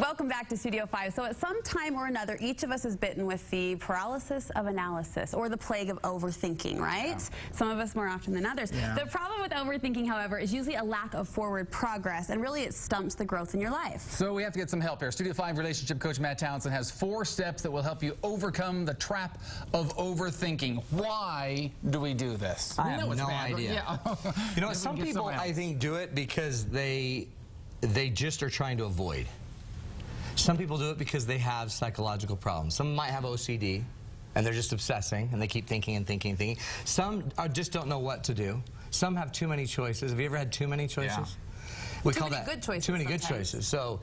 Welcome back to Studio 5. So at some time or another, each of us is bitten with the paralysis of analysis, or the plague of overthinking, right? Yeah. Some of us more often than others. Yeah. The problem with overthinking, however, is usually a lack of forward progress, and really it stumps the growth in your life. So we have to get some help here. Studio 5 relationship coach Matt Townsend has 4 steps that will help you overcome the trap of overthinking. Why do we do this? I have no idea. Yeah. You know, some people, I think, do it because they just are trying to avoid. Some people do it because they have psychological problems. Some might have OCD, and they're just obsessing, and they keep thinking and thinking and thinking. Some just don't know what to do. Some have too many choices. Have you ever had too many choices? Yeah. We call that good choices. Too many good choices. So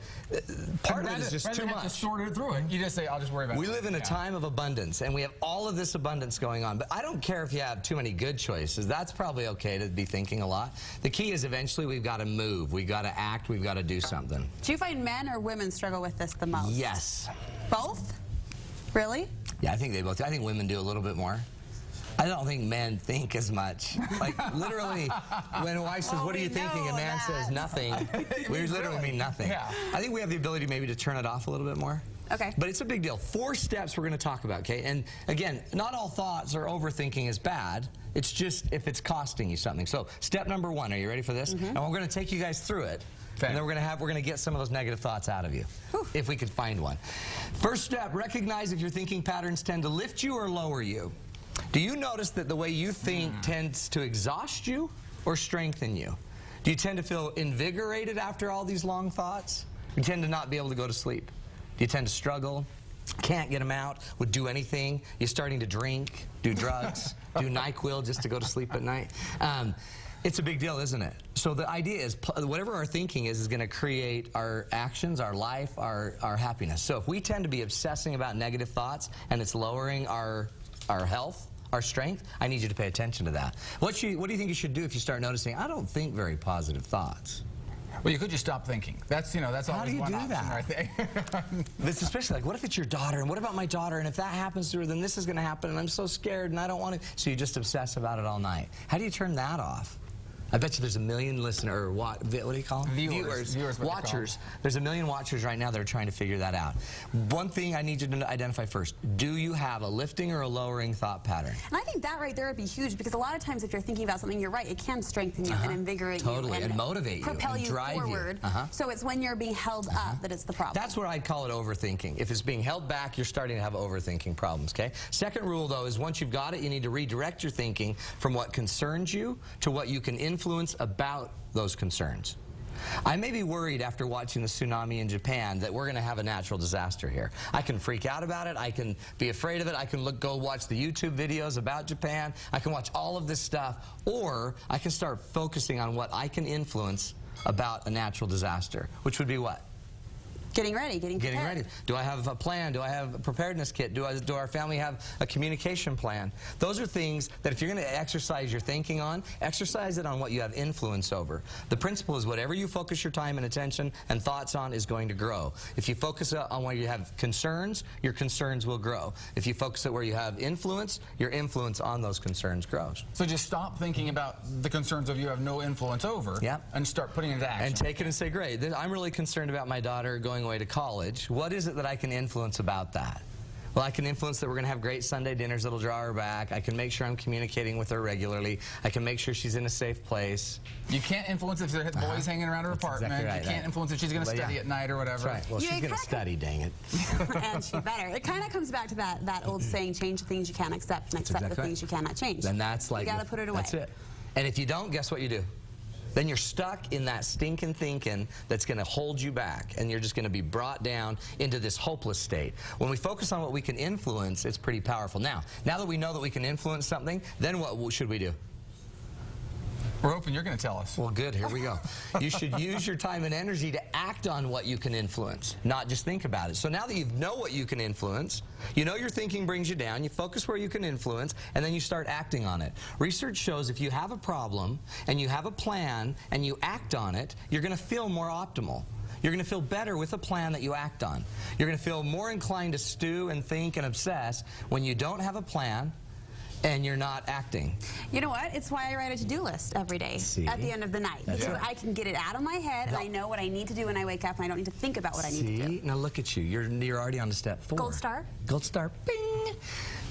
part of it is just too much. To sort it through it. You just say, I'll just worry about it. We live in a time of abundance, and we have all of this abundance going on. But I don't care if you have too many good choices. That's probably okay to be thinking a lot. The key is eventually we've got to move. We've got to act. We've got to do something. Do you find men or women struggle with this the most? Yes. Both? Really? Yeah, I think they both. I think women do a little bit more. I don't think men think as much. Like, literally, when a wife says, what are you thinking? A man says nothing. We literally mean nothing. Yeah. I think we have the ability maybe to turn it off a little bit more. Okay. But it's a big deal. 4 steps we're going to talk about, okay? And again, not all thoughts or overthinking is bad. It's just if it's costing you something. So step number 1, are you ready for this? And we're going to take you guys through it. Okay. And then we're going to get some of those negative thoughts out of you, if we could find one. First step, recognize if your thinking patterns tend to lift you or lower you. Do you notice that the way you think tends to exhaust you or strengthen you? Do you tend to feel invigorated after all these long thoughts? You tend to not be able to go to sleep? Do you tend to struggle? Can't get them out? Would do anything? You're starting to drink, do drugs, do NyQuil just to go to sleep at night? It's a big deal, isn't it? So the idea is whatever our thinking is going to create our actions, our life, our happiness. So if we tend to be obsessing about negative thoughts and it's lowering our health, our strength, I need you to pay attention to that. What do you think you should do if you start noticing, I don't think very positive thoughts? Well, you could just stop thinking. That's, that's always one option right there. It's especially like, what if it's your daughter, and what about my daughter, and if that happens to her, then this is going to happen, and I'm so scared, and I don't want to. So you just obsess about it all night. How do you turn that off? I bet you there's a million listeners, or what do you call them? Viewers, watchers. There's a million watchers right now that are trying to figure that out. One thing I need you to identify first. Do you have a lifting or a lowering thought pattern? And I think that right there would be huge, because a lot of times if you're thinking about something, you're right, it can strengthen you and invigorate you. And motivate you. Propel and you drive forward. You. So it's when you're being held up that it's the problem. That's what I'd call it overthinking. If it's being held back, you're starting to have overthinking problems, okay? Second rule, though, is once you've got it, you need to redirect your thinking from what concerns you to what you can influence about those concerns. I may be worried after watching the tsunami in Japan that we're going to have a natural disaster here. I can freak out about it. I can be afraid of it. I can go watch the YouTube videos about Japan. I can watch all of this stuff. Or I can start focusing on what I can influence about a natural disaster, which would be what? Getting ready, getting prepared. Getting ready. Do I have a plan? Do I have a preparedness kit? Do our family have a communication plan? Those are things that if you're going to exercise your thinking on, exercise it on what you have influence over. The principle is whatever you focus your time and attention and thoughts on is going to grow. If you focus on where you have concerns, your concerns will grow. If you focus it where you have influence, your influence on those concerns grows. So just stop thinking about the concerns that you have no influence over and start putting it into action. And take it and say, great, I'm really concerned about my daughter going away to college. What is it that I can influence about that? Well, I can influence that we're going to have great Sunday dinners that'll draw her back. I can make sure I'm communicating with her regularly. I can make sure she's in a safe place. You can't influence if there's boys hanging around her apartment. Exactly right, you can't influence if she's going to study at night or whatever. That's right. Well, she's going to study, dang it. And she better. It kind of comes back to that old saying, change the things you can't accept and accept the things you cannot change. Then that's like, you got to put it away. That's it. And if you don't, guess what you do? Then you're stuck in that stinking thinking that's going to hold you back, and you're just going to be brought down into this hopeless state. When we focus on what we can influence, it's pretty powerful. Now that we know that we can influence something, then what should we do? We're hoping you're going to tell us. Well, good. Here we go. You should use your time and energy to act on what you can influence, not just think about it. So now that you know what you can influence, you know your thinking brings you down, you focus where you can influence, and then you start acting on it. Research shows if you have a problem and you have a plan and you act on it, you're going to feel more optimal. You're going to feel better with a plan that you act on. You're going to feel more inclined to stew and think and obsess when you don't have a plan and you're not acting. You know what? It's why I write a to-do list every day at the end of the night. Because I can get it out of my head, and I know what I need to do when I wake up, and I don't need to think about what I need to do. Now look at you. You're already on to step 4. Gold star. Gold star. Bing.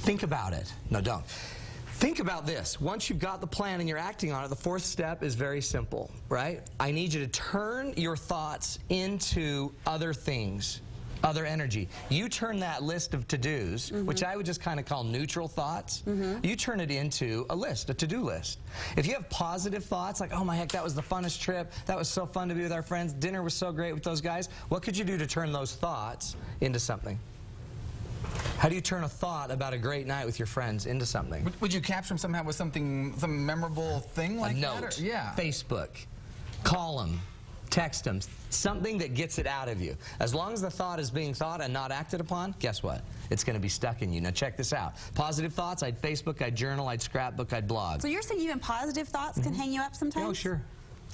Think about it. No, don't. Think about this. Once you've got the plan and you're acting on it, the 4th step is very simple, right? I need you to turn your thoughts into other things. Other energy. You turn that list of to-dos, which I would just kind of call neutral thoughts, you turn it into a list, a to-do list. If you have positive thoughts, like, oh my heck, that was the funnest trip, that was so fun to be with our friends, dinner was so great with those guys, what could you do to turn those thoughts into something? How do you turn a thought about a great night with your friends into something? Would you capture them somehow with some memorable thing like that? A note, yeah. Facebook, call them, text them, something that gets it out of you. As long as the thought is being thought and not acted upon, guess what? It's going to be stuck in you. Now check this out. Positive thoughts, I'd Facebook, I'd journal, I'd scrapbook, I'd blog. So you're saying even positive thoughts can hang you up sometimes? Oh, sure.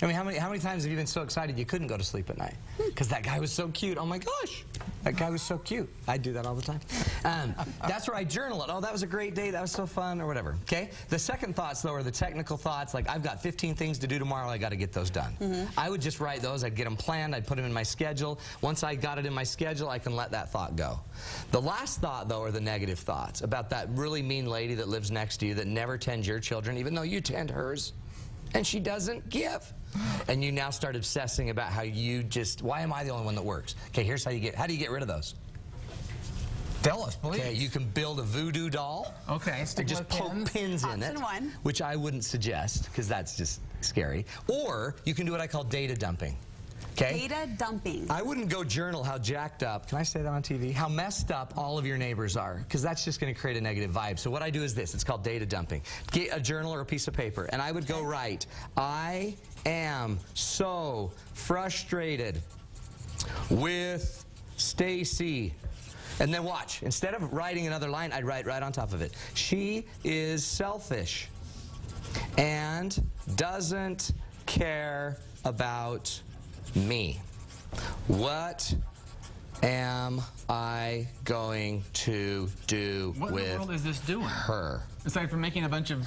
I mean, how many times have you been so excited you couldn't go to sleep at night? Because that guy was so cute. Oh my gosh, that guy was so cute. I do that all the time. That's where I journal it. Oh, that was a great day. That was so fun, or whatever. Okay. The second thoughts, though, are the technical thoughts. Like, I've got 15 things to do tomorrow. I got to get those done. I would just write those. I'd get them planned. I'd put them in my schedule. Once I got it in my schedule, I can let that thought go. The last thought, though, are the negative thoughts about that really mean lady that lives next to you that never tends your children, even though you tend hers, and she doesn't give. And you now start obsessing about how you just, why am I the only one that works? Okay, here's how do you get rid of those? Tell us, please. Okay, you can build a voodoo doll. Okay, stick just poke pins in it, which I wouldn't suggest because that's just scary. Or you can do what I call data dumping. Okay? Data dumping. I wouldn't go journal how jacked up, can I say that on TV? How messed up all of your neighbors are, because that's just going to create a negative vibe. So what I do is this, it's called data dumping. Get a journal or a piece of paper, and I would go write, I am so frustrated with Stacy. And then watch, instead of writing another line, I'd write right on top of it. She is selfish and doesn't care about me. What am I going to do what with in the world is this doing? Her? Aside from making a bunch of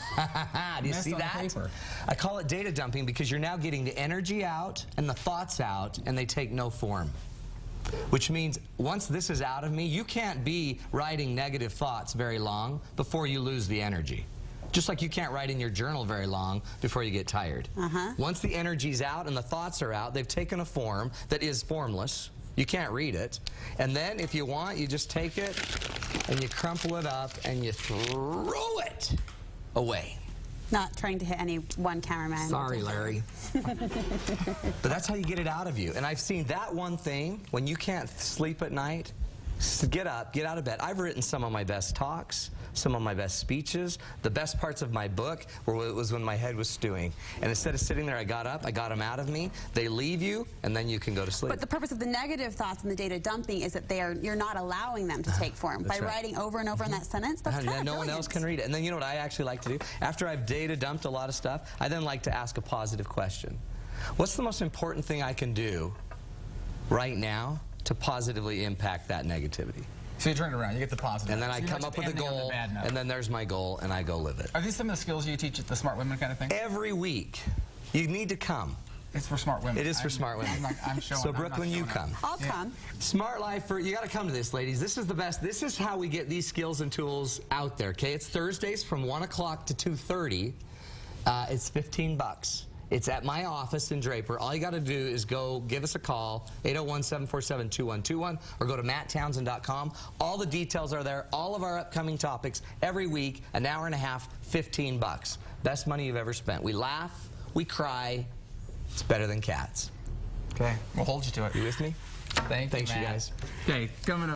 do you see that? Paper. I call it data dumping because you're now getting the energy out and the thoughts out, and they take no form. Which means once this is out of me, you can't be writing negative thoughts very long before you lose the energy. Just like you can't write in your journal very long before you get tired. Once the energy's out and the thoughts are out, they've taken a form that is formless. You can't read it. And then if you want, you just take it and you crumple it up and you throw it away. Not trying to hit any one cameraman. Sorry, Larry. But that's how you get it out of you. And I've seen that one thing, when you can't sleep at night, get up, get out of bed. I've written some of my best talks, some of my best speeches. The best parts of my book was when my head was stewing. And instead of sitting there, I got up, I got them out of me. They leave you, and then you can go to sleep. But the purpose of the negative thoughts and the data dumping is that you're not allowing them to take form. By writing over and over in that sentence, that's kind of no one else can read it. And then you know what I actually like to do? After I've data dumped a lot of stuff, I then like to ask a positive question. What's the most important thing I can do right now to positively impact that negativity? So you turn it around, you get the positive. And then I come up with a goal, and then there's my goal, and I go live it. Are these some of the skills you teach at the Smart Women kind of thing? Every week. You need to come. It's for smart women. It is for smart women. I'm showing. So Brooklyn, you come. I'll come. Smart Life, you got to come to this, ladies. This is the best. This is how we get these skills and tools out there, okay? It's Thursdays from 1 o'clock to 2:30. It's $15. It's at my office in Draper. All you got to do is go give us a call, 801-747-2121, or go to matttownsend.com. All the details are there, all of our upcoming topics, every week, an hour and a half, $15. Best money you've ever spent. We laugh, we cry. It's better than cats. Okay, we'll hold you to it. You with me? Thanks, you guys. Okay, coming up.